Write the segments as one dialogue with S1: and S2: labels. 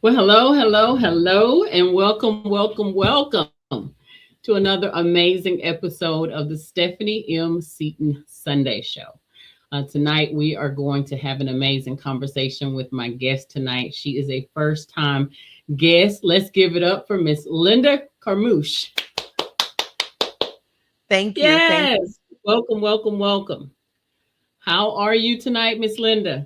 S1: Well, hello, and welcome to another amazing episode of the Stephanie M. Seaton Sunday Show. Tonight, we are going to have an amazing conversation with my guest tonight. She is a first time guest. Let's give it up for Miss Linda Carmouche.
S2: Thank you.
S1: Yes, welcome. How are you tonight, Miss Linda?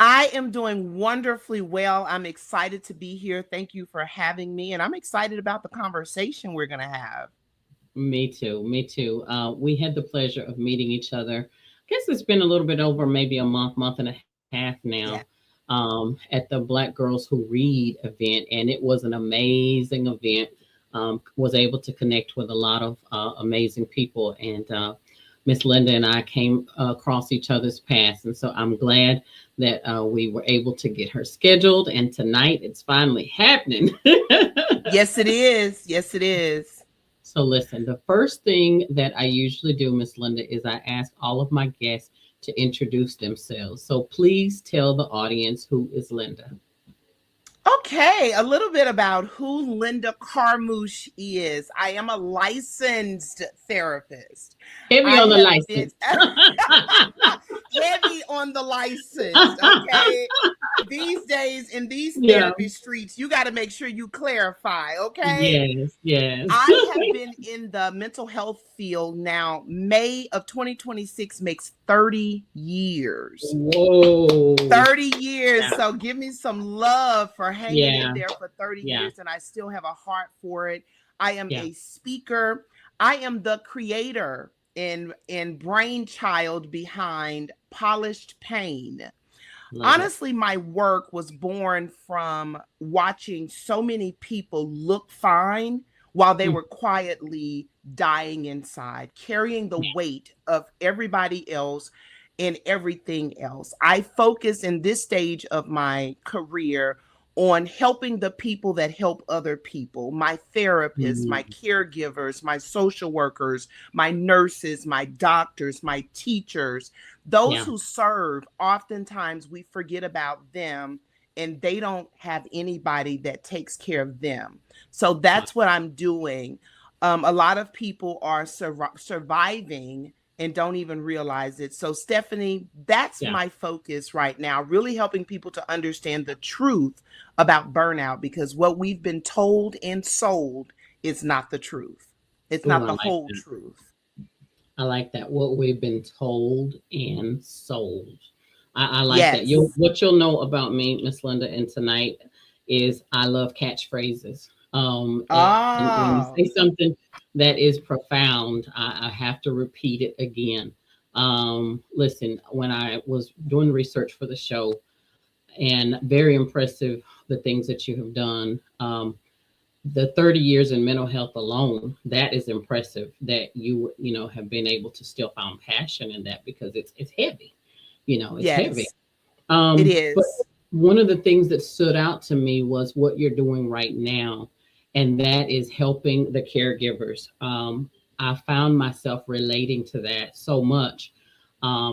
S2: I am doing wonderfully well. I'm excited to be here. Thank you for having me. And I'm excited about the conversation we're going to have.
S1: Me too. We had the pleasure of meeting each other. I guess it's been a little bit over maybe a month and a half now.
S2: Yeah.
S1: At the Black Girls Who Read event, and it was an amazing event. Was able to connect with a lot of amazing people, and Miss Linda and I came across each other's paths, and so I'm glad that we were able to get her scheduled. And tonight, it's finally happening.
S2: Yes, it is. Yes, it is.
S1: So listen, the first thing that I usually do, Miss Linda, is I ask all of my guests to introduce themselves. So please tell the audience, who is Linda?
S2: Okay, a little bit about who Linda Carmouche is. I am a licensed therapist.
S1: Heavy on the license.
S2: Heavy on the license. Okay. These days in these therapy streets, you got to make sure you clarify. Okay.
S1: Yes.
S2: I have been in the mental health field now. May of 2026 makes 30 years.
S1: Whoa.
S2: 30 years.
S1: Yeah.
S2: So give me some love for hanging in there for 30 years. And I still have a heart for it. I am a speaker. I am the creator and brainchild behind Polished Pain. Honestly, my work was born from watching so many people look fine while they were quietly dying inside, carrying the weight of everybody else and everything else. I focus in this stage of my career on helping the people that help other people, my therapists, my caregivers, my social workers, my nurses, my doctors, my teachers, those who serve. Oftentimes we forget about them and they don't have anybody that takes care of them. So that's what I'm doing. A lot of people are surviving and don't even realize it. So Stephanie, that's my focus right now, really helping people to understand the truth about burnout, because what we've been told and sold is not the truth. It's not the whole truth.
S1: I like that. What we've been told and sold. I like that. What you'll know about me, Miss Linda, and tonight is I love catchphrases. And when you say something that is profound, I have to repeat it again. Listen, when I was doing research for the show, and very impressive the things that you have done. The 30 years in mental health alone, that is impressive that you have been able to still find passion in that, because it's heavy. It's heavy.
S2: It is.
S1: But one of the things that stood out to me was what you're doing right now. And that is helping the caregivers. I found myself relating to that so much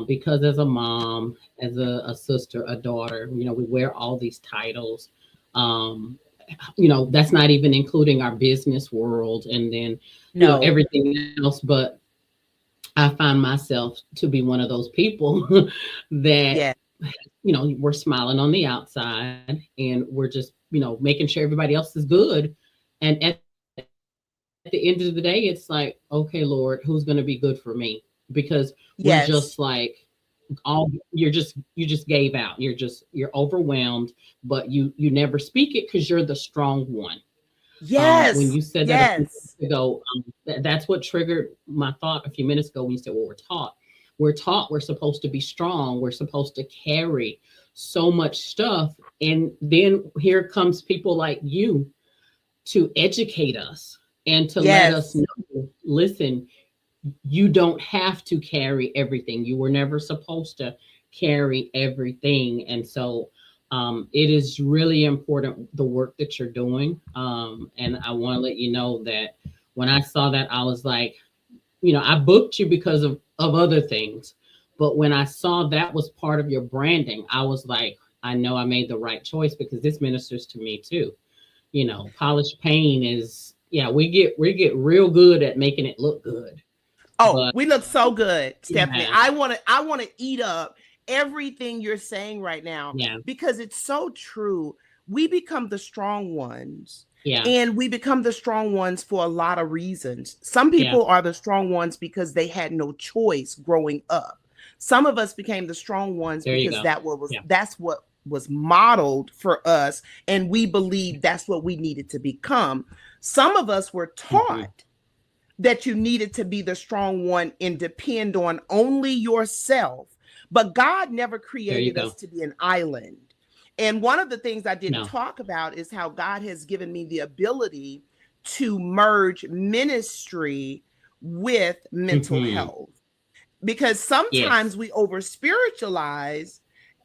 S1: because as a mom, as a sister, a daughter, we wear all these titles. That's not even including our business world and then everything else. But I find myself to be one of those people that, we're smiling on the outside and we're just, making sure everybody else is good. And at the end of the day, it's like, okay, Lord, who's going to be good for me? Because we're just like, you just gave out. You're overwhelmed, but you never speak it because you're the strong one.
S2: Yes.
S1: When you said that a few minutes ago, that's what triggered my thought a few minutes ago when you said, well, we're taught we're supposed to be strong. We're supposed to carry so much stuff. And then here comes people like you to educate us and to let us know, listen, you don't have to carry everything. You were never supposed to carry everything. And so it is really important, the work that you're doing. And I want to let you know that when I saw that, I was like, I booked you because of other things. But when I saw that was part of your branding, I was like, I know I made the right choice because this ministers to me too. You know, polished pain is, yeah, we get real good at making it look good.
S2: Oh, we look so good, Stephanie.
S1: Yeah.
S2: I want to eat up everything you're saying right now, because it's so true. We become the strong ones.
S1: Yeah.
S2: And we become the strong ones for a lot of reasons. Some people are the strong ones because they had no choice growing up. Some of us became the strong ones because that's what was modeled for us, and we believed that's what we needed to become. Some of us were taught that you needed to be the strong one and depend on only yourself. But God never created us to be an island. And one of the things I didn't talk about is how God has given me the ability to merge ministry with mental health. Because sometimes we over spiritualize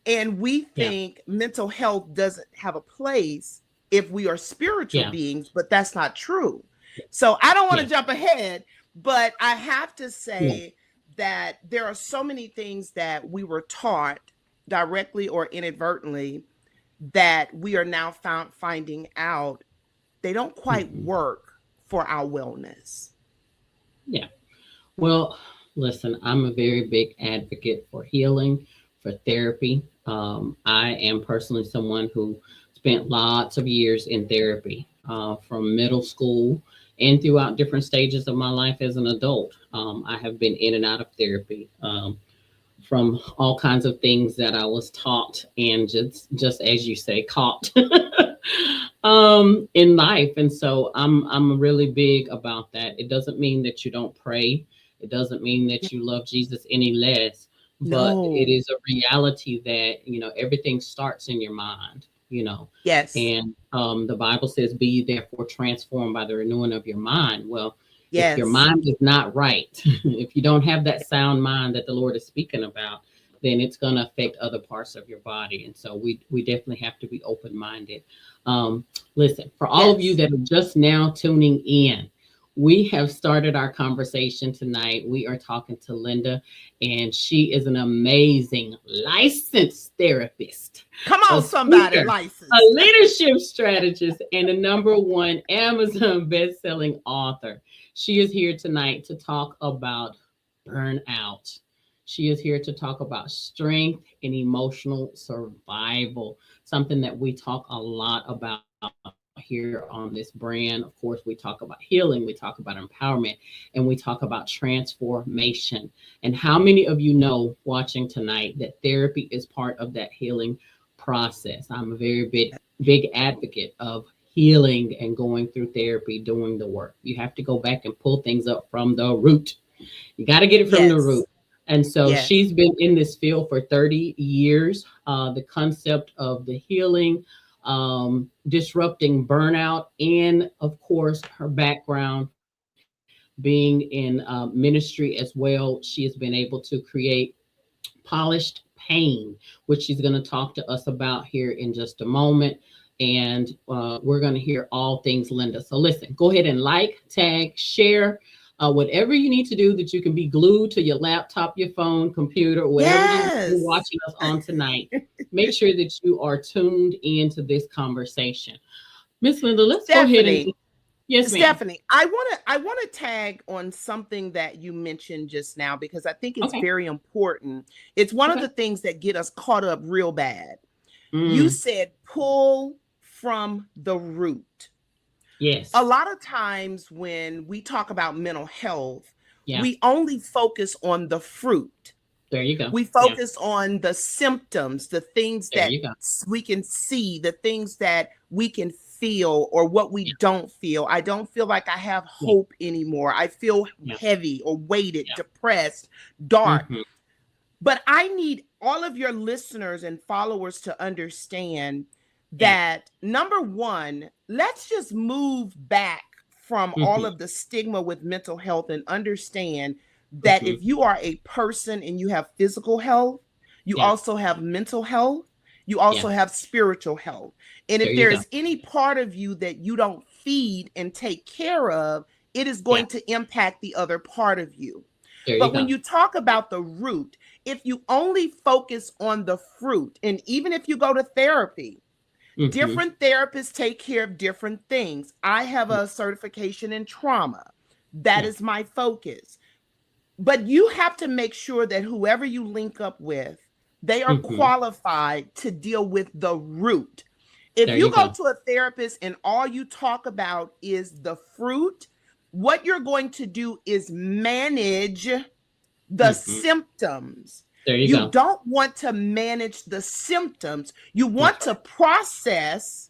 S2: and we think mental health doesn't have a place if we are spiritual beings, but that's not true. So I don't want to jump ahead, but I have to say that there are so many things that we were taught directly or inadvertently that we are now finding out they don't quite work for our wellness.
S1: Yeah. Well, listen, I'm a very big advocate for healing, for therapy. I am personally someone who spent lots of years in therapy, from middle school and throughout different stages of my life as an adult. I have been in and out of therapy, from all kinds of things that I was taught and just as you say, caught in life. And so I'm really big about that. It doesn't mean that you don't pray. It doesn't mean that you love Jesus any less, but it is a reality that, you know, everything starts in your mind, you know.
S2: Yes.
S1: And the Bible says, be therefore transformed by the renewing of your mind. Well, if your mind is not right, if you don't have that sound mind that the Lord is speaking about, then it's going to affect other parts of your body. And so we definitely have to be open-minded. Listen, for all of you that are just now tuning in, we have started our conversation tonight. We are talking to Lynda, and she is an amazing licensed therapist.
S2: Come on, somebody, licensed.
S1: A leadership strategist and a #1 Amazon best-selling author. She is here tonight to talk about burnout. She is here to talk about strength and emotional survival, something that we talk a lot about here on this brand. Of course, we talk about healing, we talk about empowerment, and we talk about transformation. And how many of you know, watching tonight, that therapy is part of that healing process? I'm a very big advocate of healing and going through therapy, doing the work. You have to go back and pull things up from the root. You got to get it from the root. And so she's been in this field for 30 years. The concept of the healing, disrupting burnout, and of course, her background being in ministry as well. She has been able to create polished pain, which she's going to talk to us about here in just a moment. And we're going to hear all things Lynda. So listen, go ahead and like, tag, share, whatever you need to do that you can be glued to your laptop, your phone, computer, whatever you're watching us on tonight. Make sure that you are tuned into this conversation. Miss Lynda, let's go ahead and
S2: Stephanie, I want to tag on something that you mentioned just now, because I think it's very important. It's one of the things that get us caught up real bad. You said pull from the root.
S1: Yes.
S2: A lot of times when we talk about mental health, we only focus on the fruit.
S1: There you go.
S2: We focus on the symptoms, the things that we can see, the things that we can feel, or what we don't feel. I don't feel like I have hope anymore. I feel heavy or weighted, depressed, dark. But I need all of your listeners and followers to understand that, #1, let's just move back from all of the stigma with mental health and understand that if you are a person and you have physical health, you also have mental health, you also have spiritual health. And if there's any part of you that you don't feed and take care of, it is going to impact the other part of you. But when you talk about the root, if you only focus on the fruit, and even if you go to therapy, different therapists take care of different things. I have a certification in trauma. That is my focus. But you have to make sure that whoever you link up with, they are qualified to deal with the root. If you go to a therapist and all you talk about is the fruit, what you're going to do is manage the symptoms. You don't want to manage the symptoms. You want to process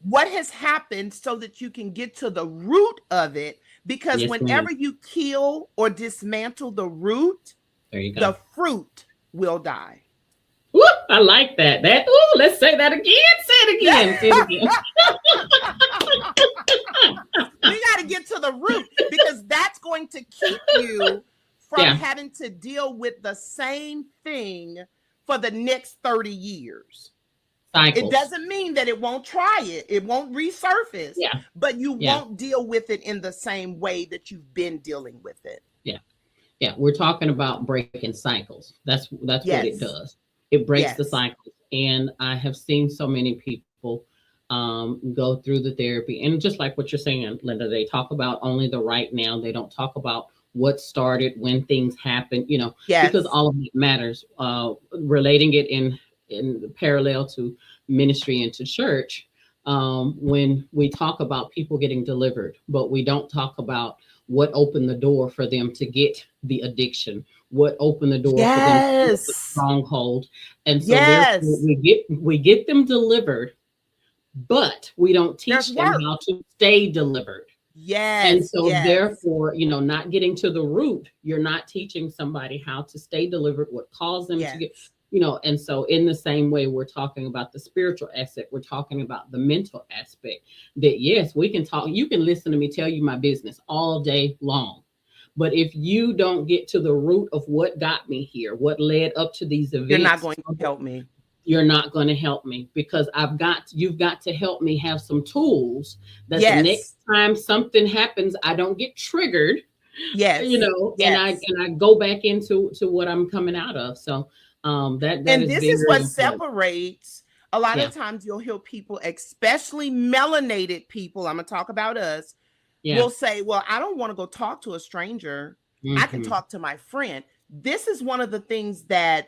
S2: what has happened so that you can get to the root of it. Because whenever you kill or dismantle the root, the fruit will die.
S1: Woo, I like that. Let's say that again. Say it again.
S2: We got to get to the root, because that's going to keep you from having to deal with the same thing for the next 30 years. Cycles. It doesn't mean that it won't try it. It won't resurface. But you won't deal with it in the same way that you've been dealing with it.
S1: Yeah. We're talking about breaking cycles. That's what it does. It breaks the cycles. And I have seen so many people go through the therapy. And just like what you're saying, Linda, they talk about only the right now. They don't talk about what started, when things happen, because all of it matters. Relating it in parallel to ministry and to church, when we talk about people getting delivered, but we don't talk about what opened the door for them to get the addiction, what opened the door for them to get the stronghold. And so therefore we get them delivered, but we don't teach them how to stay delivered. And so therefore, not getting to the root, you're not teaching somebody how to stay delivered, what caused them to get, and so in the same way, we're talking about the spiritual aspect, we're talking about the mental aspect, that yes, we can talk, you can listen to me tell you my business all day long. But if you don't get to the root of what got me here, what led up to these events,
S2: you're not going to help me.
S1: You're not going to help me, because you've got to help me have some tools that the next time something happens, I don't get triggered. And I go back into what I'm coming out of. So
S2: this is what separates. A lot of times you'll hear people, especially melanated people, I'm gonna talk about us, will say, well, I don't want to go talk to a stranger. I can talk to my friend. This is one of the things that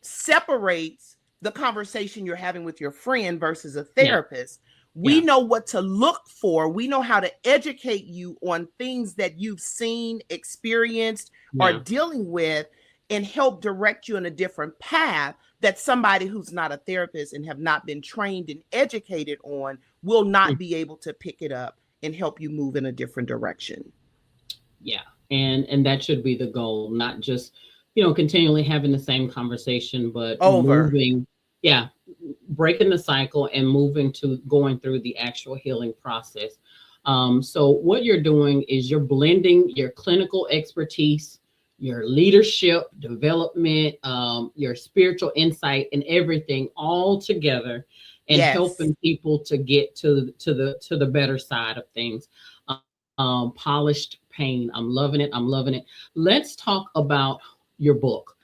S2: separates the conversation you're having with your friend versus a therapist. We know what to look for. We know how to educate you on things that you've seen, experienced, or dealing with, and help direct you in a different path that somebody who's not a therapist and have not been trained and educated on will not be able to pick it up and help you move in a different direction.
S1: And that should be the goal, not just, continually having the same conversation, but moving, breaking the cycle and moving to going through the actual healing process. So what you're doing is you're blending your clinical expertise, your leadership development, your spiritual insight, and everything all together, and helping people to get to the better side of things. Polished pain. I'm loving it. Let's talk about your book.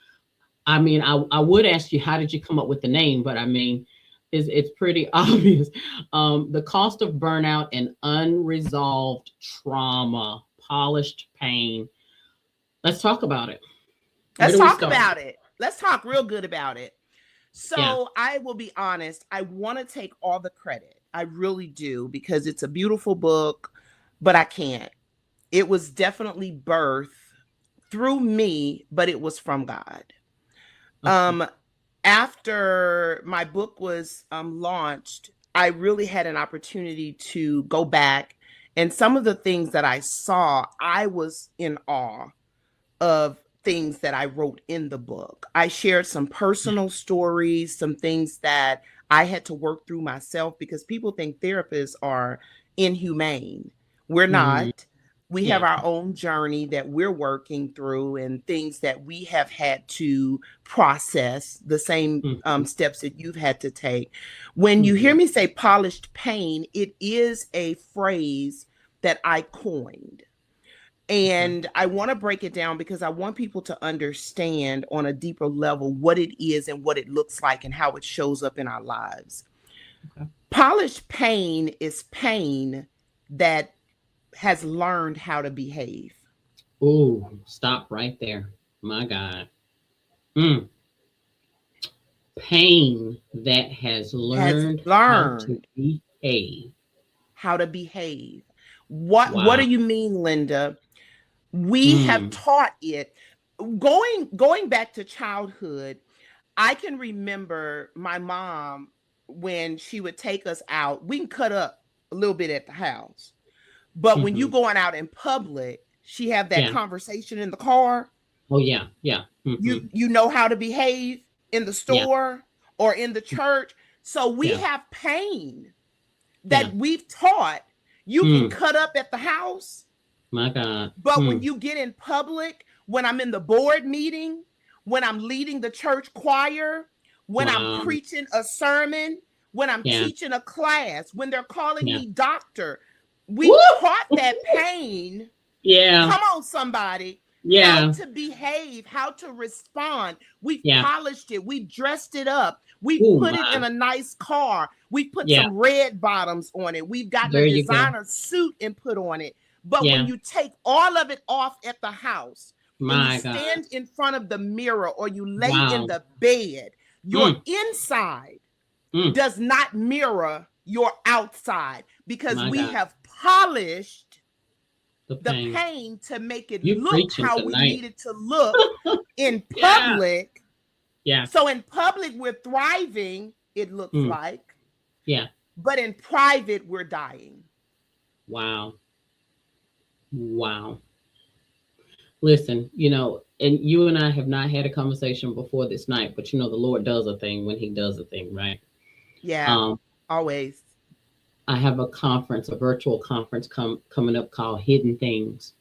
S1: I mean, I would ask you, how did you come up with the name? But I mean, it's pretty obvious. The Cost of Burnout and Unresolved Trauma, Polished Pain. Let's talk about it.
S2: Let's talk about it. Let's talk real good about it. So I will be honest, I want to take all the credit. I really do, because it's a beautiful book, but I can't. It was definitely birthed through me, but it was from God. After my book was launched, I really had an opportunity to go back, and some of the things that I saw, I was in awe of things that I wrote in the book. I shared some personal stories, some things that I had to work through myself, because people think therapists are inhumane. We're not. We have our own journey that we're working through, and things that we have had to process, the same steps that you've had to take. When you hear me say polished pain, it is a phrase that I coined. And I want to break it down because I want people to understand on a deeper level what it is and what it looks like and how it shows up in our lives. Okay. Polished pain is pain that has learned how to behave.
S1: Oh, stop right there. My God. Pain that has learned how to behave.
S2: How to behave. What do you mean, Linda? We have taught it. Going back to childhood, I can remember my mom when she would take us out. We can cut up a little bit at the house, but when you going out in public, she have that conversation in the car.
S1: Oh yeah.
S2: You know how to behave in the store or in the church. So we have pain that we've taught. You can cut up at the house.
S1: My God.
S2: But when you get in public, when I'm in the board meeting, when I'm leading the church choir, when I'm preaching a sermon, when I'm teaching a class, when they're calling me doctor, we taught that pain.
S1: Yeah.
S2: Come on, somebody. How to behave, how to respond. We polished it. We dressed it up. We put it in a nice car. We put some red bottoms on it. We've got the designer suit and put on it. But when you take all of it off at the house, and you stand in front of the mirror or you lay in the bed, your inside does not mirror your outside because we have polished the pain to make it look how we need it to look in public.
S1: Yeah.
S2: So in public, we're thriving, it looks like. Yeah. But in private, we're dying.
S1: Wow. Listen, and you and I have not had a conversation before this night, but the Lord does a thing when he does a thing, right?
S2: Yeah, always.
S1: I have a virtual conference coming up called Hidden Things.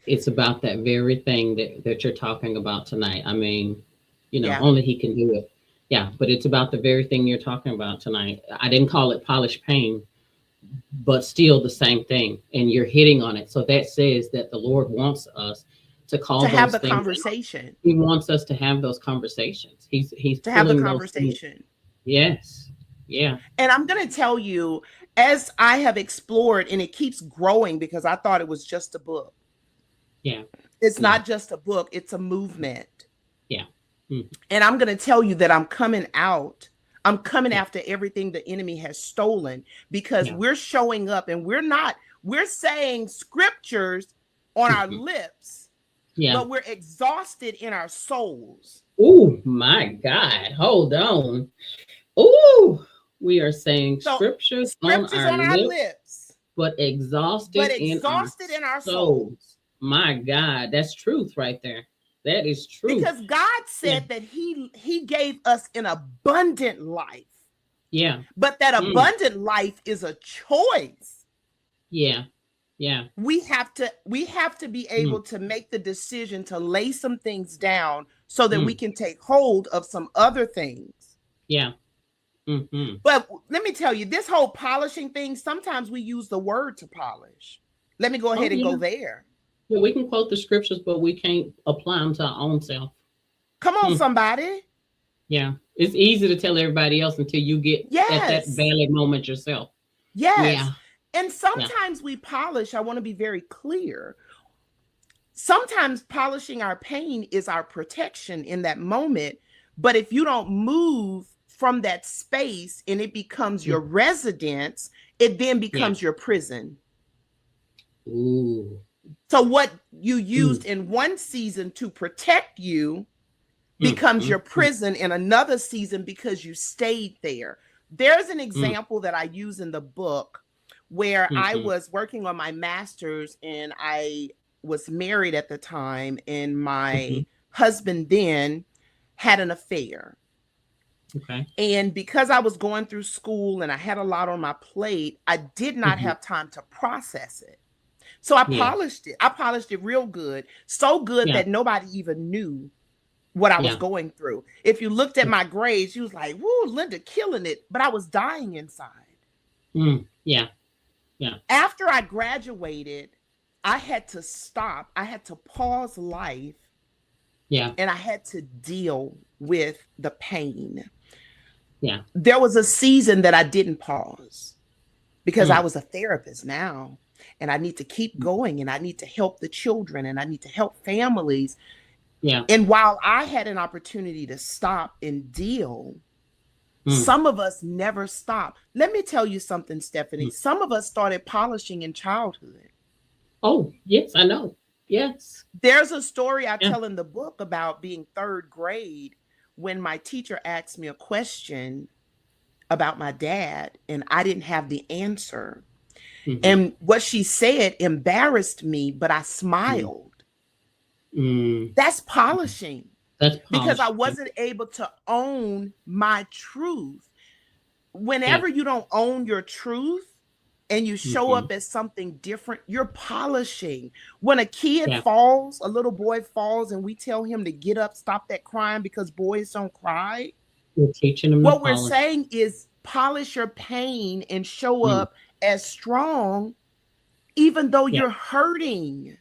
S1: It's about that very thing that you're talking about tonight. I mean, only he can do it. Yeah, but it's about the very thing you're talking about tonight. I didn't call it polished pain, but still the same thing. And you're hitting on it. So that says that the Lord wants us to
S2: have the conversation.
S1: He wants us to have those conversations. He's
S2: to have the conversation.
S1: Yes. Yeah.
S2: And I'm going to tell you, as I have explored, and it keeps growing because I thought it was just a book.
S1: Yeah.
S2: It's not just a book. It's a movement.
S1: Yeah.
S2: And I'm going to tell you that I'm coming out. I'm coming after everything the enemy has stolen because we're showing up and we're saying scriptures on our lips, but we're exhausted in our souls.
S1: Oh my God. Hold on. Oh, we are saying scriptures on our lips, but exhausted in our souls. My God, that's truth right there. That is true.
S2: Because God said that he gave us an abundant life.
S1: Yeah.
S2: But that abundant life is a choice.
S1: Yeah. Yeah.
S2: We have to be able to make the decision to lay some things down so that we can take hold of some other things.
S1: Yeah.
S2: But let me tell you, this whole polishing thing, sometimes we use the word to polish. Let me go ahead and go there.
S1: Yeah, we can quote the scriptures, but we can't apply them to our own self.
S2: Come on, somebody.
S1: Yeah. It's easy to tell everybody else until you get at that valid moment yourself.
S2: Yes. Yeah. And sometimes we polish. I want to be very clear. Sometimes polishing our pain is our protection in that moment. But if you don't move from that space and it becomes your residence, it then becomes your prison.
S1: Ooh.
S2: So what you used in one season to protect you becomes your prison in another season because you stayed there. There's an example that I use in the book where I was working on my master's and I was married at the time, and my husband then had an affair.
S1: Okay.
S2: And because I was going through school and I had a lot on my plate, I did not have time to process it. So I polished it. I polished it real good. So good that nobody even knew what I was going through. If you looked at my grades, you was like, woo, Linda killing it. But I was dying inside.
S1: Yeah. Yeah.
S2: After I graduated, I had to stop. I had to pause life.
S1: Yeah.
S2: And I had to deal with the pain.
S1: Yeah.
S2: There was a season that I didn't pause because I was a therapist now, and I need to keep going, and I need to help the children, and I need to help families.
S1: Yeah.
S2: And while I had an opportunity to stop and deal, some of us never stop. Let me tell you something, Stephanie. Some of us started polishing in childhood.
S1: Oh, yes, I know. Yes.
S2: There's a story I tell in the book about being third grade when my teacher asked me a question about my dad and I didn't have the answer. And what she said embarrassed me, but I smiled. That's polishing. Because I wasn't able to own my truth. Whenever you don't own your truth and you show up as something different, you're polishing. When a kid falls, a little boy falls, and we tell him to get up, stop that crying because boys don't cry.
S1: We're teaching them
S2: what we're saying is polish your pain and show up as strong, even though you're hurting.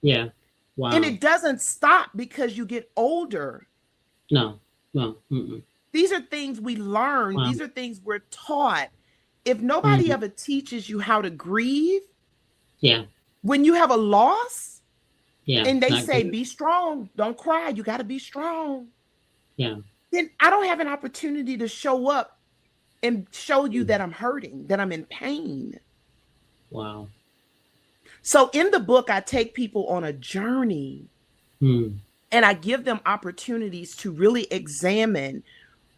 S1: Yeah. Wow.
S2: And it doesn't stop because you get older.
S1: No.
S2: These are things we learn. Wow. These are things we're taught. If nobody ever teaches you how to grieve, when you have a loss, and they say, be strong, don't cry, you got to be strong.
S1: Yeah.
S2: Then I don't have an opportunity to show up and show you that I'm hurting, that I'm in pain.
S1: Wow.
S2: So in the book, I take people on a journey and I give them opportunities to really examine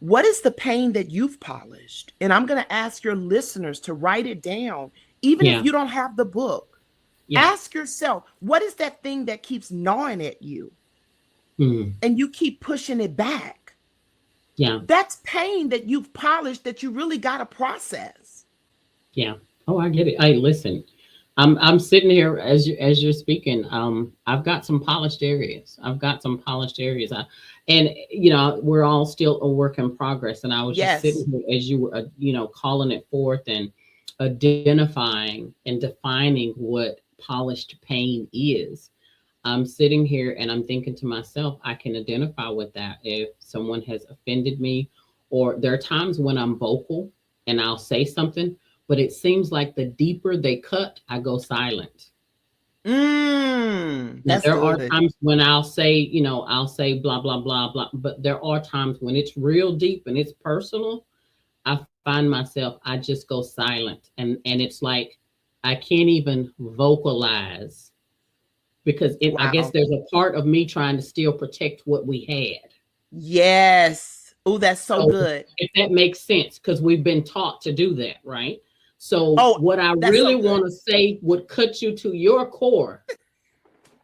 S2: what is the pain that you've polished. And I'm going to ask your listeners to write it down, even if you don't have the book. Ask yourself, what is that thing that keeps gnawing at you? And you keep pushing it back.
S1: Yeah.
S2: That's pain that you've polished that you really got to process.
S1: Yeah. Oh, I get it. Hey, listen. I'm sitting here as you're speaking. I've got some polished areas. And you know, we're all still a work in progress. And I was just sitting here as you were, calling it forth and identifying and defining what polished pain is. I'm sitting here and I'm thinking to myself, I can identify with that if someone has offended me, or there are times when I'm vocal and I'll say something, but it seems like the deeper they cut, I go silent. Now, there are times when I'll say blah, blah, blah, blah. But there are times when it's real deep and it's personal. I find myself, I just go silent. And it's like, I can't even vocalize because I guess there's a part of me trying to still protect what we had.
S2: Yes. Oh, that's so good.
S1: If that makes sense, because we've been taught to do that, right? So what I really want to say would cut you to your core,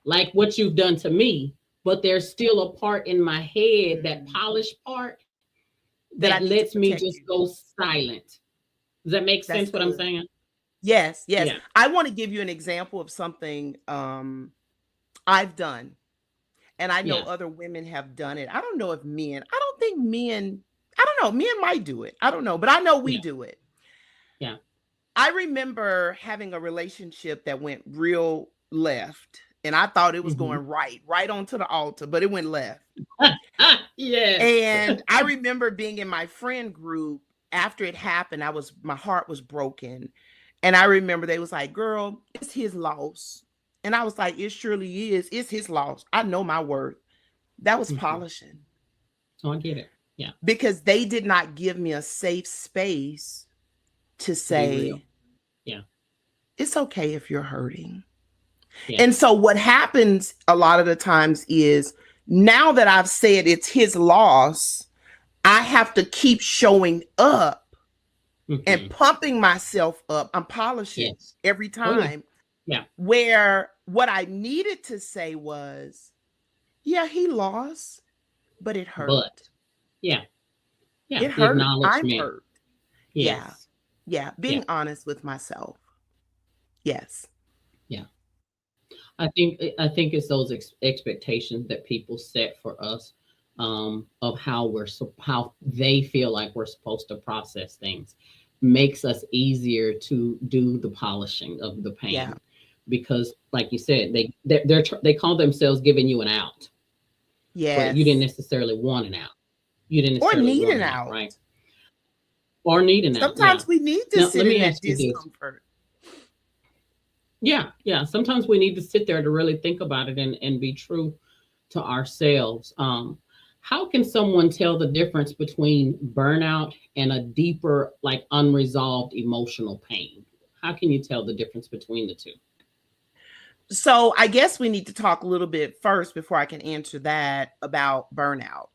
S1: like what you've done to me, but there's still a part in my head, that polished part, that lets me just go silent. Does that make sense what I'm saying?
S2: Yes. Yeah. I want to give you an example of something I've done. And I know other women have done it. I don't know if men, men might do it. I don't know, but I know we do it.
S1: Yeah.
S2: I remember having a relationship that went real left, and I thought it was going right onto the altar, but it went left. And I remember being in my friend group after it happened. My heart was broken. And I remember they was like, girl, it's his loss. And I was like, it surely is. It's his loss. I know my worth. That was polishing.
S1: Oh, I get it. Yeah.
S2: Because they did not give me a safe space to say, it's okay if you're hurting. Yeah. And so what happens a lot of the times is, now that I've said it's his loss, I have to keep showing up and pumping myself up. I'm polishing every time.
S1: Yeah.
S2: Where what I needed to say was, he lost, but it hurt. It hurt. I'm hurt.
S1: Yes.
S2: Being honest with myself. Yes.
S1: Yeah. I think it's those expectations that people set for us of how they feel like we're supposed to process things. makes us easier to do the polishing of the pain.
S2: Yeah.
S1: Because like you said, they call themselves giving you an out.
S2: Yes.
S1: But you didn't necessarily want an out. You didn't
S2: or
S1: necessarily
S2: need
S1: want
S2: an
S1: an out,
S2: out.
S1: right? Or need an out.
S2: Sometimes we need to
S1: Now,
S2: sit in that discomfort.
S1: Yeah. Sometimes we need to sit there to really think about it and be true to ourselves. How can someone tell the difference between burnout and a deeper, like unresolved emotional pain? How can you tell the difference between the two?
S2: So I guess we need to talk a little bit first before I can answer that about burnout.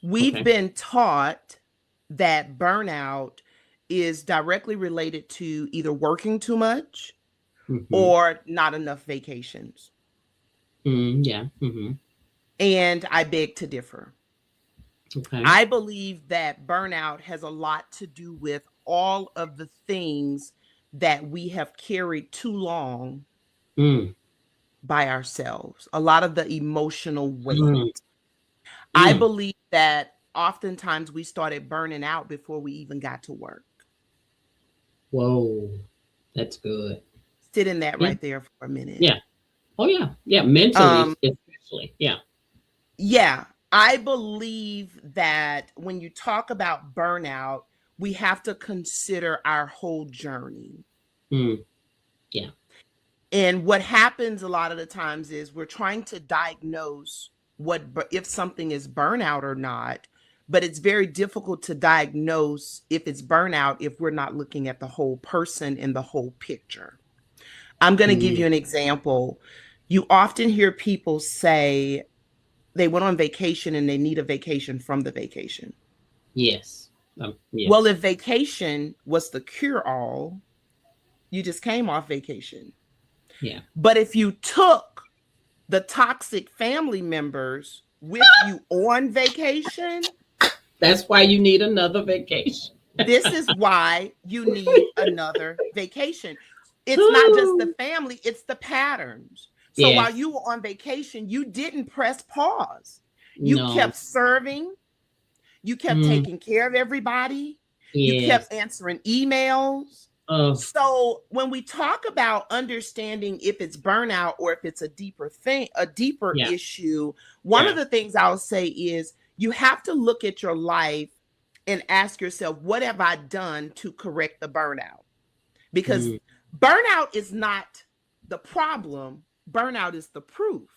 S2: We've been taught that burnout is directly related to either working too much or not enough vacations. And I beg to differ. I believe that burnout has a lot to do with all of the things that we have carried too long by ourselves. A lot of the emotional weight. I believe that oftentimes we started burning out before we even got to work.
S1: Whoa, that's good.
S2: Sit in that right there for a minute.
S1: Yeah. Oh, yeah. Yeah. Mentally, especially. Yeah.
S2: Yeah. I believe that when you talk about burnout, we have to consider our whole journey.
S1: Yeah.
S2: And what happens a lot of the times is we're trying to diagnose if something is burnout or not, but it's very difficult to diagnose if it's burnout if we're not looking at the whole person and the whole picture. I'm going to give you an example. You often hear people say they went on vacation and they need a vacation from the vacation.
S1: Yes.
S2: Well, if vacation was the cure-all, you just came off vacation.
S1: Yeah.
S2: But if you took the toxic family members with you on vacation,
S1: that's why you need another vacation.
S2: This is why you need another vacation. It's not just the family, it's the patterns. So while you were on vacation, you didn't press pause. You kept serving. You kept taking care of everybody. You kept answering emails. So when we talk about understanding if it's burnout or if it's a deeper thing, a deeper issue, one of the things I'll say is you have to look at your life and ask yourself, what have I done to correct the burnout? Because burnout is not the problem. Burnout is the proof.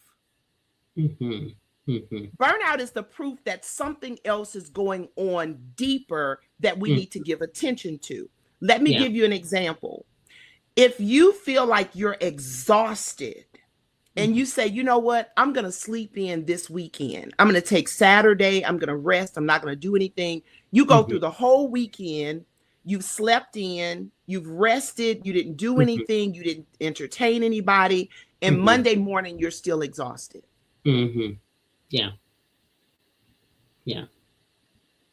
S2: Burnout is the proof that something else is going on deeper that we need to give attention to. Let me give you an example. If you feel like you're exhausted and you say, you know what, I'm going to sleep in this weekend. I'm going to take Saturday. I'm going to rest. I'm not going to do anything. You go through the whole weekend. You've slept in. You've rested. You didn't do anything. You didn't entertain anybody. And Monday morning, you're still exhausted.
S1: Yeah.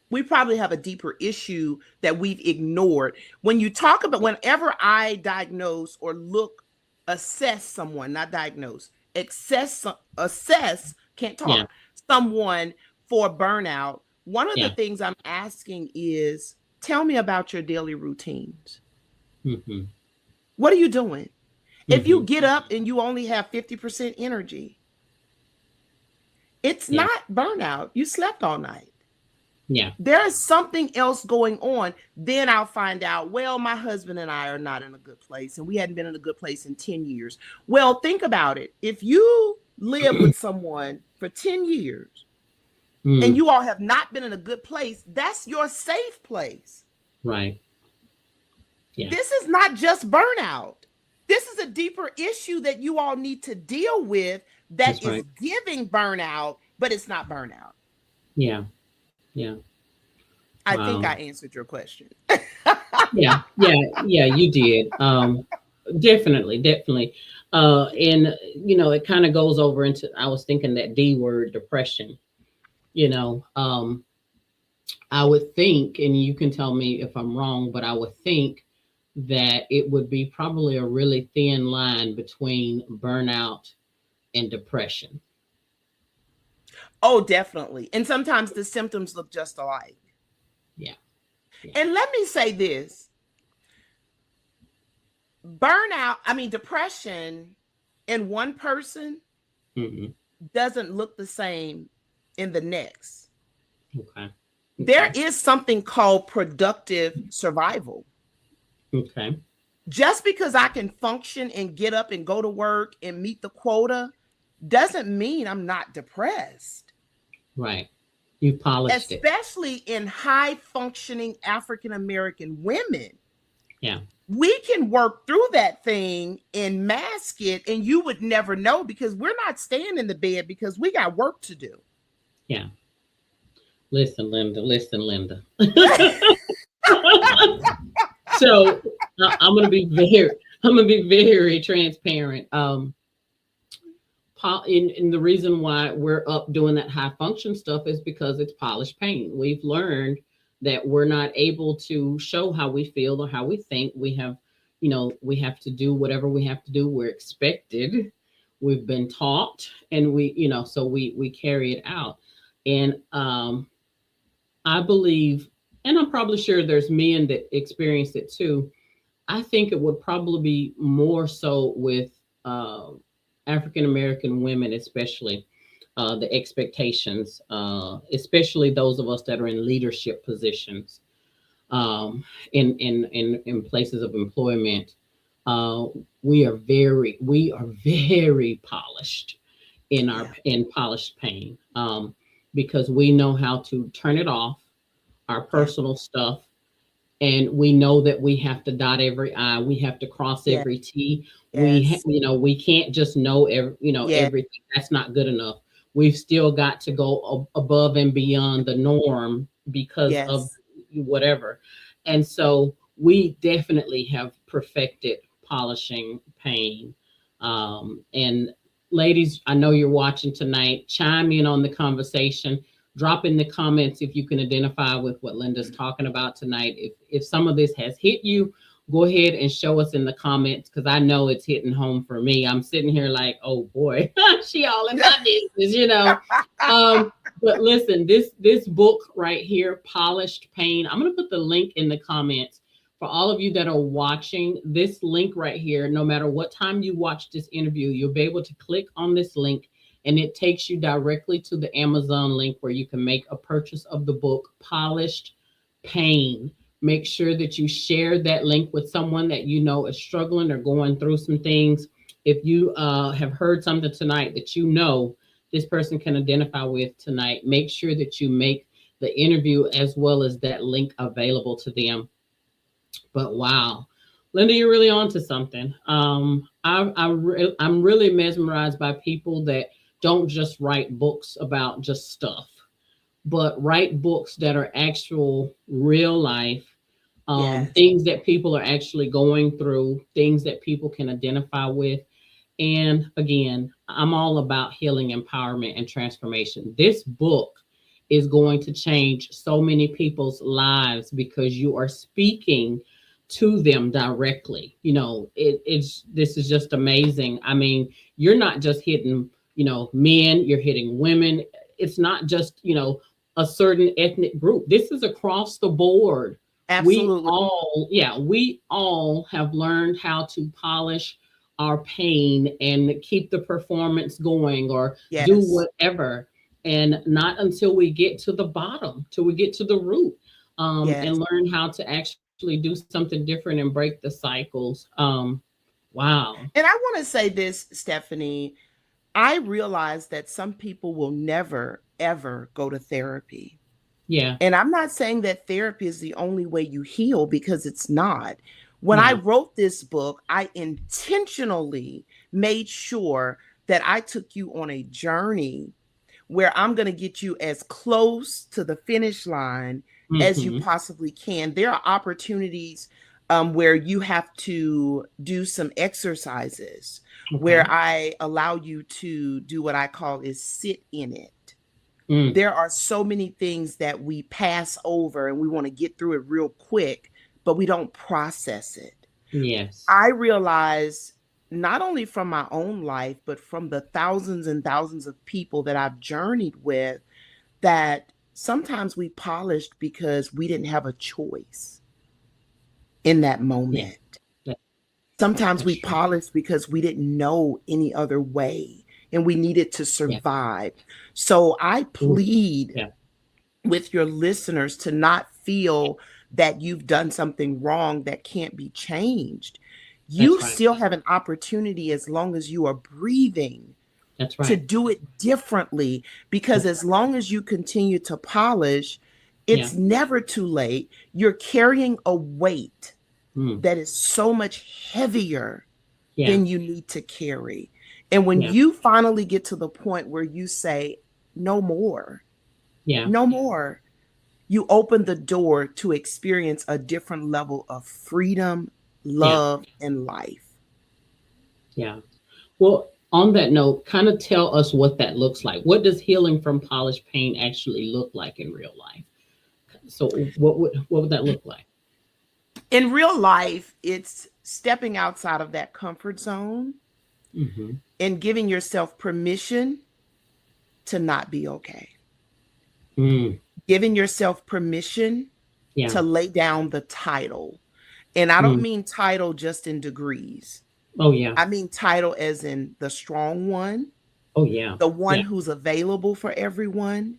S2: We probably have a deeper issue that we've ignored. When you talk about, whenever I diagnose or assess someone, not diagnose, assess, can't talk, someone for burnout, one of the things I'm asking is, tell me about your daily routines. What are you doing? If you get up and you only have 50% energy, it's not burnout. You slept all night.
S1: Yeah.
S2: There is something else going on. Then I'll find out, well, my husband and I are not in a good place and we hadn't been in a good place in 10 years. Well, think about it. If you live with someone for 10 years and you all have not been in a good place, that's your safe place.
S1: Right. Yeah.
S2: This is not just burnout. This is a deeper issue that you all need to deal with that is giving burnout, but it's not burnout.
S1: Yeah.
S2: I think I answered your question.
S1: Yeah, you did. Definitely. And it kind of goes over into, I was thinking that D word, depression. I would think, and you can tell me if I'm wrong, but I would think that it would be probably a really thin line between burnout and depression.
S2: Oh, definitely. And sometimes the symptoms look just alike.
S1: Yeah.
S2: And let me say this. depression in one person doesn't look the same in the next.
S1: Okay.
S2: There is something called productive survival.
S1: Okay.
S2: Just because I can function and get up and go to work and meet the quota doesn't mean I'm not depressed.
S1: Right. You polished it.
S2: Especially in high functioning African American women.
S1: Yeah.
S2: We can work through that thing and mask it, and you would never know because we're not staying in the bed because we got work to do.
S1: Yeah. Listen, Lynda. So I'm gonna be very transparent. And the reason why we're up doing that high function stuff is because it's polished pain. We've learned that we're not able to show how we feel or how we think. We have to do whatever we have to do. We're expected. We've been taught, and so we carry it out. And I believe, and I'm probably sure there's men that experience it too. I think it would probably be more so with African American women, especially the expectations, especially those of us that are in leadership positions, in places of employment. We are very polished in polished pain, because we know how to turn it off, our personal stuff. And we know that we have to dot every I, we have to cross every T. Yes. We can't just know everything. That's not good enough. We've still got to go above and beyond the norm because of whatever. And so we definitely have perfected polishing pain. And ladies, I know you're watching tonight. Chime in on the conversation. Drop in the comments if you can identify with what Lynda's talking about tonight. If some of this has hit you, go ahead and show us in the comments, because I know it's hitting home for me. I'm sitting here like, oh boy, she all in my business, But listen, this book right here, Polished Pain, I'm going to put the link in the comments for all of you that are watching. This link right here, no matter what time you watch this interview, you'll be able to click on this link, and it takes you directly to the Amazon link where you can make a purchase of the book, Polished Pain. Make sure that you share that link with someone that you know is struggling or going through some things. If you have heard something tonight that you know this person can identify with tonight, make sure that you make the interview as well as that link available to them. But wow, Lynda, you're really onto something. I'm really mesmerized by people that don't just write books about just stuff, but write books that are actual real life, things that people are actually going through, things that people can identify with. And again, I'm all about healing, empowerment, and transformation. This book is going to change so many people's lives because you are speaking to them directly. This is just amazing. I mean, you're not just hitting men, you're hitting women. It's not just, a certain ethnic group. This is across the board. Absolutely. We all have learned how to polish our pain and keep the performance going or do whatever. And not until we get to the bottom, till we get to the root, and learn how to actually do something different and break the cycles. Wow.
S2: And I want to say this, Stephanie. I realize that some people will never, ever go to therapy.
S1: Yeah.
S2: And I'm not saying that therapy is the only way you heal, because it's not. When I wrote this book, I intentionally made sure that I took you on a journey where I'm going to get you as close to the finish line as you possibly can. There are opportunities where you have to do some exercises. Where I allow you to do what I call is sit in it. There are so many things that we pass over and we want to get through it real quick, but we don't process it.
S1: Yes.
S2: I realize, not only from my own life, but from the thousands and thousands of people that I've journeyed with, that sometimes we polished because we didn't have a choice in that moment. Sometimes we polish because we didn't know any other way and we needed to survive. So I plead with your listeners to not feel that you've done something wrong that can't be changed. You still have an opportunity, as long as you are breathing, to do it differently, because as long as you continue to polish, it's never too late. You're carrying a weight that is so much heavier than you need to carry. And when you finally get to the point where you say, no more, no more, you open the door to experience a different level of freedom, love, and life.
S1: Yeah. Well, on that note, kind of tell us what that looks like. What does healing from polished pain actually look like in real life? So what would that look like?
S2: In real life, it's stepping outside of that comfort zone and giving yourself permission to not be okay. Giving yourself permission to lay down the title. And I don't mean title just in degrees.
S1: Oh, yeah.
S2: I mean title as in the strong one.
S1: Oh, yeah.
S2: The one who's available for everyone.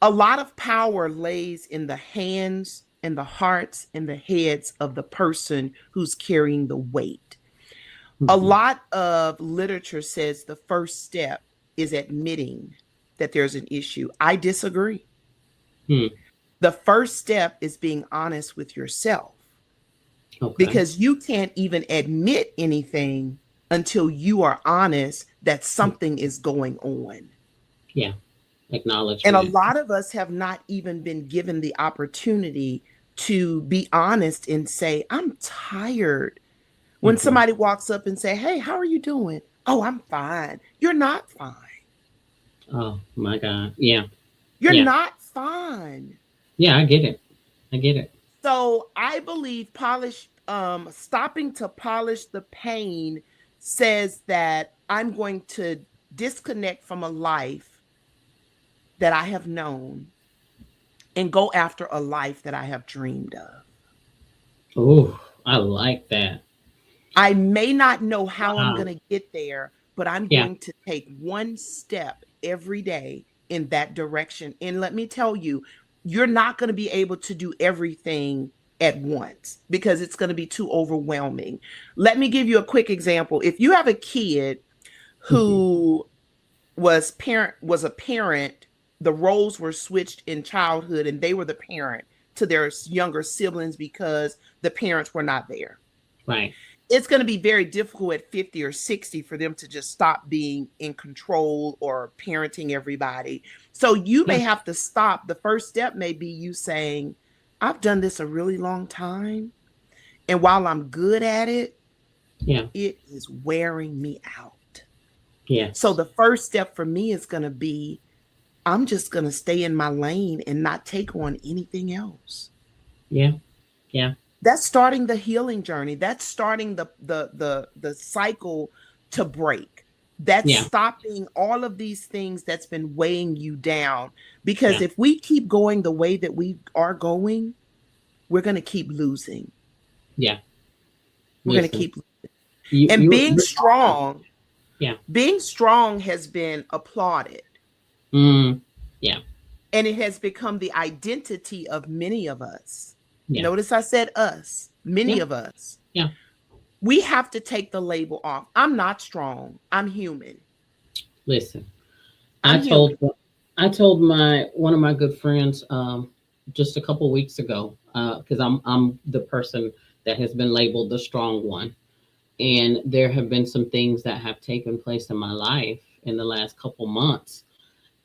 S2: A lot of power lays in the hands and the hearts and the heads of the person who's carrying the weight. A lot of literature says the first step is admitting that there's an issue. I disagree. The first step is being honest with yourself. Because you can't even admit anything until you are honest that something is going on.
S1: Yeah. Acknowledge.
S2: And a lot of us have not even been given the opportunity to be honest and say, I'm tired. When somebody walks up and say, hey, how are you doing? Oh, I'm fine. You're not fine.
S1: Oh my God. Yeah.
S2: You're not fine.
S1: Yeah, I get it. I get it.
S2: So I believe stopping to polish the pain says that I'm going to disconnect from a life that I have known and go after a life that I have dreamed of.
S1: Oh, I like that.
S2: I may not know how I'm going to get there, but I'm going to take one step every day in that direction. And let me tell you, you're not going to be able to do everything at once because it's going to be too overwhelming. Let me give you a quick example. If you have a kid who was a parent, the roles were switched in childhood and they were the parent to their younger siblings because the parents were not there.
S1: Right.
S2: It's going to be very difficult at 50 or 60 for them to just stop being in control or parenting everybody. So you may have to stop. The first step may be you saying, I've done this a really long time. And while I'm good at it, it is wearing me out.
S1: Yeah.
S2: So the first step for me is going to be, I'm just going to stay in my lane and not take on anything else.
S1: Yeah. Yeah.
S2: That's starting the healing journey. That's starting the cycle to break. That's stopping all of these things that's been weighing you down. Because if we keep going the way that we are going, we're going to keep losing.
S1: Yeah.
S2: We're going to keep losing. Being strong.
S1: Yeah.
S2: Being strong has been applauded.
S1: Yeah.
S2: And it has become the identity of many of us.
S1: Yeah.
S2: Notice I said us, many of us.
S1: Yeah.
S2: We have to take the label off. I'm not strong. I'm human.
S1: Listen, I told one of my good friends just a couple weeks ago, because I'm the person that has been labeled the strong one. And there have been some things that have taken place in my life in the last couple months.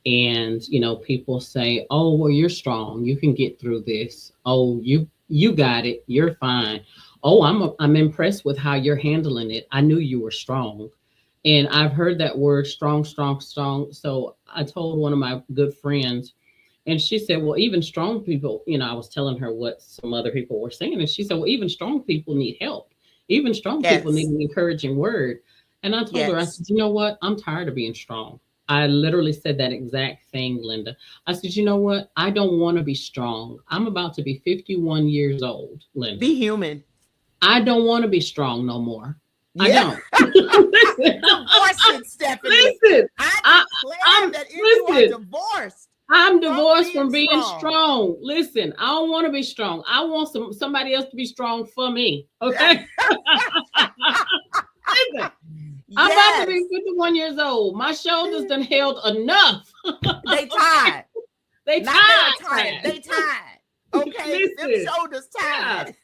S1: And, people say, oh, well, you're strong. You can get through this. Oh, you got it. You're fine. Oh, I'm impressed with how you're handling it. I knew you were strong. And I've heard that word strong. So I told one of my good friends, and she said, well, even strong people, I was telling her what some other people were saying. And she said, well, even strong people need help. Even strong people need an encouraging word. And I told her, I said, you know what? I'm tired of being strong. I literally said that exact thing, Linda. I said, you know what? I don't want to be strong. I'm about to be 51 years old, Linda.
S2: Be human.
S1: I don't want to be strong no more.
S2: Yeah.
S1: I don't. Listen,
S2: divorce, Stephanie.
S1: Listen,
S2: I'm that you are divorced.
S1: I'm divorced from being strong. Listen, I don't want to be strong. I want somebody else to be strong for me. Okay. Listen, I'm about to be 51 years old. My shoulders done held enough.
S2: They tied.
S1: They tied.
S2: They tied. Okay. Them shoulders tied.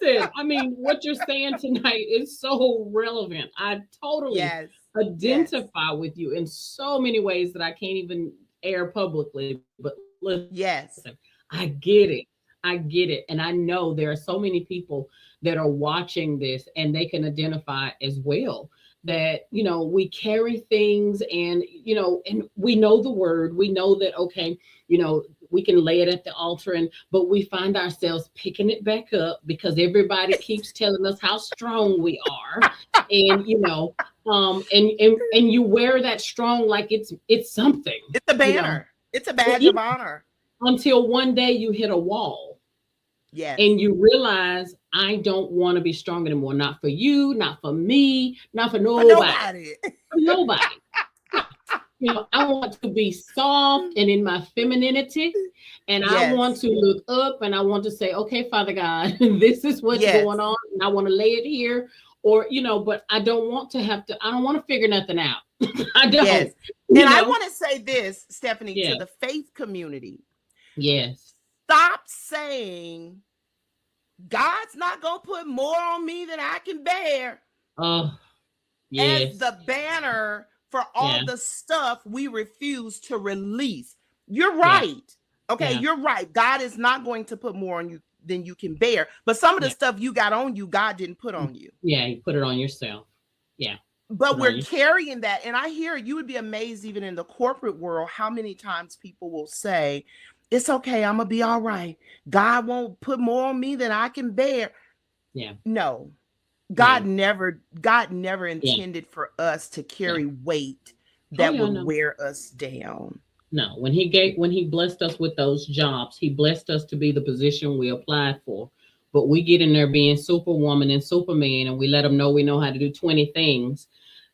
S1: Listen, I mean, what you're saying tonight is so relevant. I totally identify with you in so many ways that I can't even air publicly. But listen, I get it. I get it. And I know there are so many people that are watching this and they can identify as well that, we carry things and, and we know the word. We know that, okay, we can lay it at the altar, but we find ourselves picking it back up because everybody keeps telling us how strong we are. And, and you wear that strong like it's something.
S2: It's a banner. It's a badge of honor.
S1: Until one day you hit a wall.
S2: Yes.
S1: And you realize I don't want to be strong anymore. Not for you, not for me, not for nobody. For nobody. I want to be soft and in my femininity. And I want to look up and I want to say, okay, Father God, this is what's going on. And I want to lay it here. Or, but I don't want to I don't want to figure nothing out. I don't.
S2: Yes. And I want to say this, Stephanie, to the faith community.
S1: Yes.
S2: Stop saying God's not going to put more on me than I can bear. As the banner for all the stuff we refuse to release. You're right. Okay, you're right. God is not going to put more on you than you can bear. But some of the stuff you got on you, God didn't put on you.
S1: Yeah, you put it on yourself. Yeah.
S2: But we're carrying that. And I hear you would be amazed even in the corporate world how many times people will say, it's okay, I'm going to be all right. God won't put more on me than I can bear.
S1: Yeah.
S2: No. God never intended for us to carry weight that would wear us down.
S1: No, when he blessed us with those jobs, he blessed us to be the position we applied for. But we get in there being superwoman and superman and we let them know we know how to do 20 things.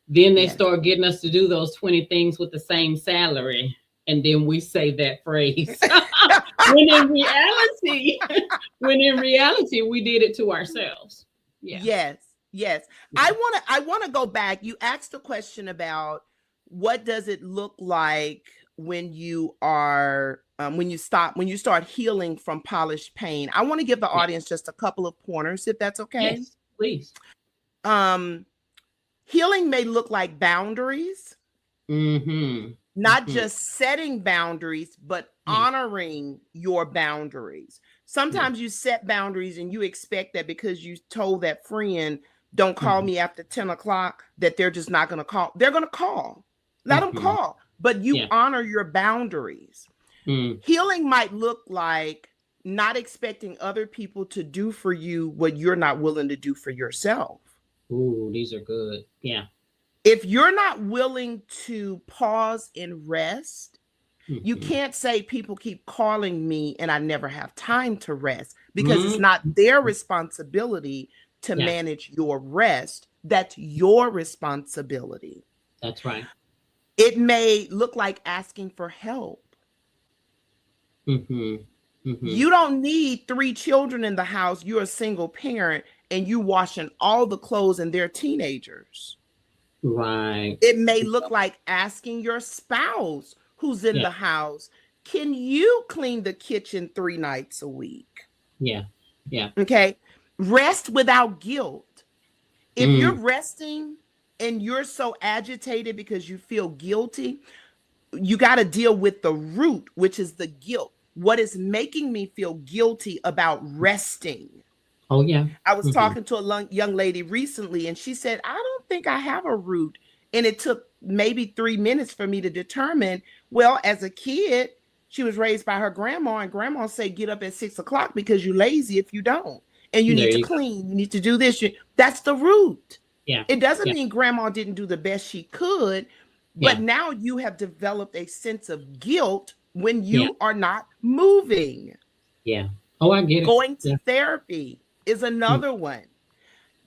S1: Then they start getting us to do those 20 things with the same salary. And then we say that phrase. when in reality, we did it to ourselves. Yeah.
S2: Yes. I want to go back. You asked a question about what does it look like when you are when you start healing from polished pain. I want to give the audience just a couple of pointers, if that's okay.
S1: Yes, please.
S2: Healing may look like boundaries.
S1: Mm-hmm.
S2: Not just setting boundaries, but honoring your boundaries. Sometimes you set boundaries and you expect that because you told that friend, don't call me after 10 o'clock, that they're just not going to call. They're going to call. Let them call. But you honor your boundaries. Healing might look like not expecting other people to do for you what you're not willing to do for yourself.
S1: Ooh, these are good. Yeah.
S2: If you're not willing to pause and rest, you can't say people keep calling me and I never have time to rest, because it's not their responsibility to manage your rest. That's your responsibility.
S1: That's right.
S2: It may look like asking for help. You don't need 3 children in the house. You're a single parent and you washing all the clothes and they're teenagers.
S1: Right.
S2: It may look like asking your spouse who's in the house, can you clean the kitchen 3 nights a week?
S1: Yeah. Yeah.
S2: Okay. Rest without guilt. If you're resting and you're so agitated because you feel guilty, you got to deal with the root, which is the guilt. What is making me feel guilty about resting?
S1: Oh, yeah.
S2: I was talking to a young lady recently, and she said, I don't think I have a root. And it took maybe 3 minutes for me to determine, well, as a kid, she was raised by her grandma, and grandma said, get up at 6 o'clock because you're lazy if you don't. And you need to clean. You need to do this. That's the root.
S1: Yeah.
S2: It doesn't mean grandma didn't do the best she could, but now you have developed a sense of guilt when you are not moving.
S1: Yeah. Oh, I get it.
S2: Going to therapy is another one.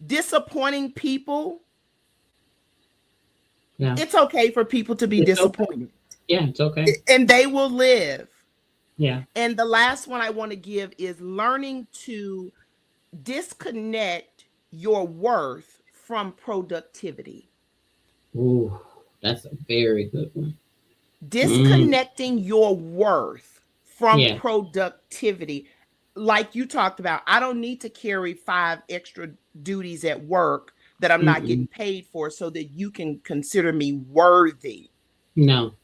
S2: disappointing people.
S1: Yeah.
S2: It's okay for people to be disappointed.
S1: Okay. Yeah, it's okay.
S2: And they will live.
S1: Yeah.
S2: And the last one I want to give is learning to disconnect your worth from productivity.
S1: Ooh, that's a very good one.
S2: Disconnecting your worth from productivity. Like you talked about, I don't need to carry 5 extra duties at work that I'm not getting paid for so that you can consider me worthy.
S1: No.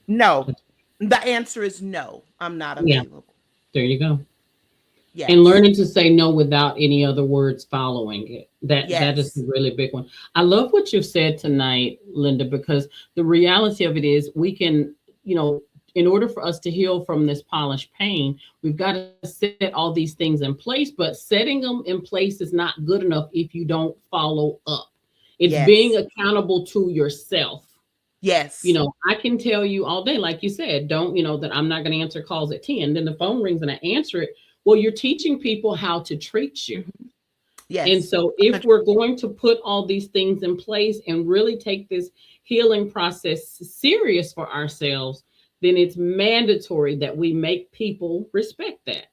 S2: No. The answer is no. I'm not available.
S1: There you go. Yes. And learning to say no without any other words following it. That is a really big one. I love what you've said tonight, Lynda, because the reality of it is we can, in order for us to heal from this polished pain, we've got to set all these things in place, but setting them in place is not good enough if you don't follow up. It's being accountable to yourself.
S2: Yes.
S1: I can tell you all day, like you said, don't, that I'm not going to answer calls at 10. Then the phone rings and I answer it. Well, you're teaching people how to treat you. Yes. And so if we're going to put all these things in place and really take this healing process serious for ourselves, then it's mandatory that we make people respect that.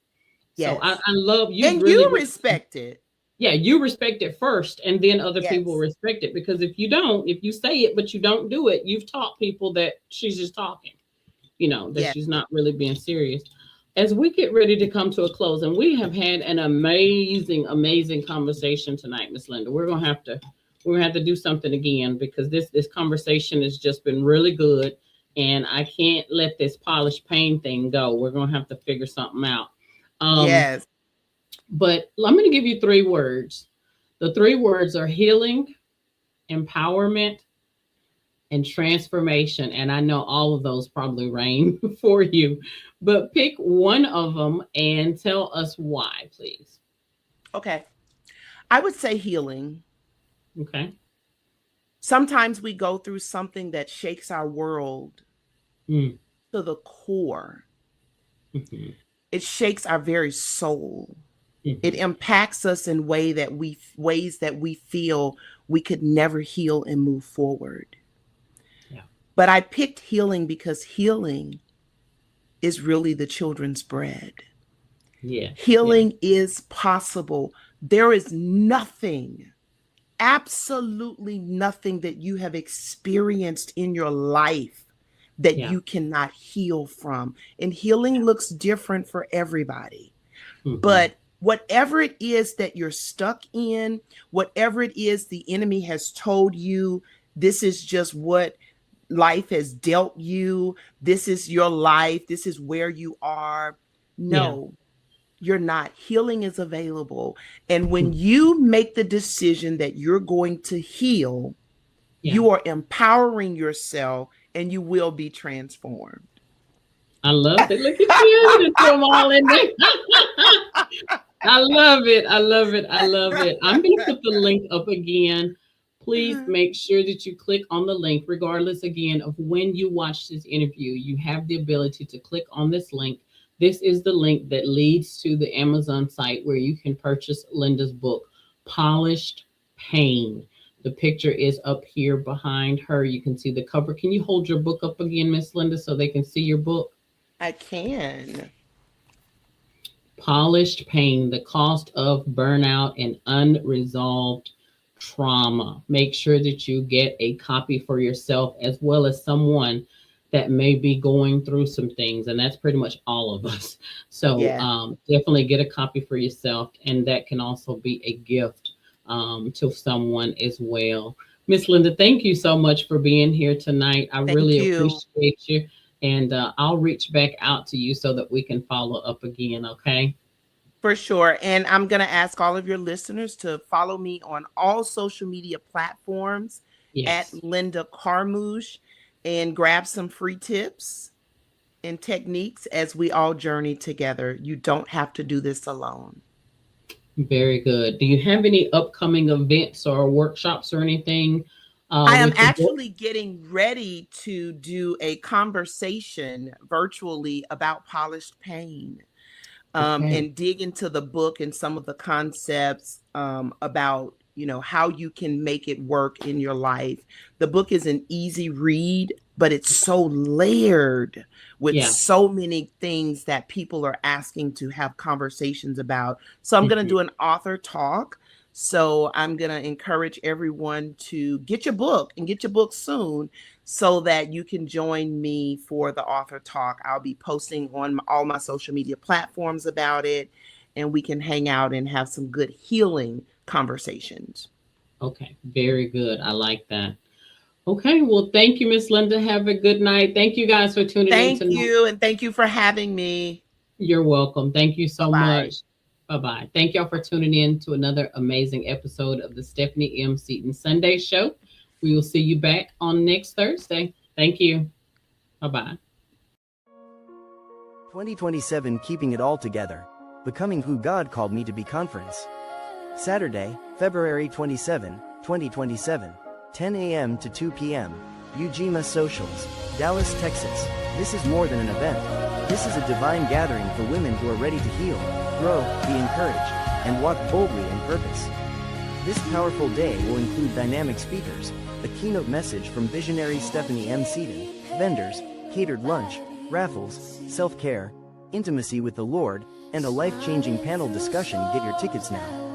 S1: Yes. So I love you.
S2: And really you respect it.
S1: Yeah, you respect it first, and then other people respect it. Because if you say it, but you don't do it, you've taught people that she's just talking, that she's not really being serious. As we get ready to come to a close, and we have had an amazing, amazing conversation tonight, Miss Lynda. We're gonna have to do something again because this conversation has just been really good, and I can't let this polished pain thing go. We're gonna have to figure something out.
S2: Yes.
S1: But I'm going to give you 3 words. The 3 words are healing, empowerment, and transformation. And I know all of those probably reign for you, but pick one of them and tell us why, please.
S2: Okay. I would say healing.
S1: Okay.
S2: Sometimes we go through something that shakes our world to the core. Mm-hmm. It shakes our very soul. Mm-hmm. It impacts us in ways that we feel we could never heal and move forward. Yeah. But I picked healing because healing is really the children's bread. Yeah. Healing is possible. There is nothing, absolutely nothing that you have experienced in your life that you cannot heal from. And healing looks different for everybody. Mm-hmm. But whatever it is that you're stuck in, whatever it is the enemy has told you, this is just what life has dealt you. This is your life. This is where you are. No, you're not. Healing is available. And when you make the decision that you're going to heal, you are empowering yourself and you will be transformed.
S1: I love it. Look at you. Throw them all in there. I love it. I love it. I love it. I'm going to put the link up again. Please make sure that you click on the link, regardless, again, of when you watch this interview. You have the ability to click on this link. This is the link that leads to the Amazon site where you can purchase Lynda's book, Polished Pain. The picture is up here behind her. You can see the cover. Can you hold your book up again, Miss Lynda, so they can see your book?
S2: I can.
S1: Polished Pain, the cost of burnout and unresolved trauma. Make sure that you get a copy for yourself as well as someone that may be going through some things. And that's pretty much all of us. So definitely get a copy for yourself. And that can also be a gift to someone as well. Miss Lynda, thank you so much for being here tonight. I really appreciate you. And I'll reach back out to you so that we can follow up again, okay?
S2: For sure. And I'm going to ask all of your listeners to follow me on all social media platforms at Lynda Carmouche and grab some free tips and techniques as we all journey together. You don't have to do this alone.
S1: Very good. Do you have any upcoming events or workshops or anything?
S2: I am actually getting ready to do a conversation virtually about polished pain and dig into the book and some of the concepts about how you can make it work in your life. The book is an easy read, but it's so layered with so many things that people are asking to have conversations about. So I'm going to do an author talk. So I'm going to encourage everyone to get your book and get your book soon so that you can join me for the author talk. I'll be posting on all my social media platforms about it, and we can hang out and have some good healing conversations.
S1: Okay, very good. I like that. Okay, well, thank you, Miss Lynda. Have a good night. Thank you guys for tuning in tonight.
S2: Thank you, and thank you for having me.
S1: You're welcome. Thank you so much. Bye-bye. Thank y'all for tuning in to another amazing episode of the Stephanie M. Seaton Sunday Show. We will see you back on next Thursday. Thank you. Bye-bye.
S3: 2027 Keeping It All Together. Becoming Who God Called Me to Be Conference. Saturday, February 27, 2027. 10 a.m. to 2 p.m. Ujima Socials, Dallas, Texas. This is more than an event. This is a divine gathering for women who are ready to heal, grow, be encouraged, and walk boldly in purpose. This powerful day will include dynamic speakers, a keynote message from visionary Stephanie M. Seaton, vendors, catered lunch, raffles, self-care, intimacy with the Lord, and a life-changing panel discussion. Get your tickets now.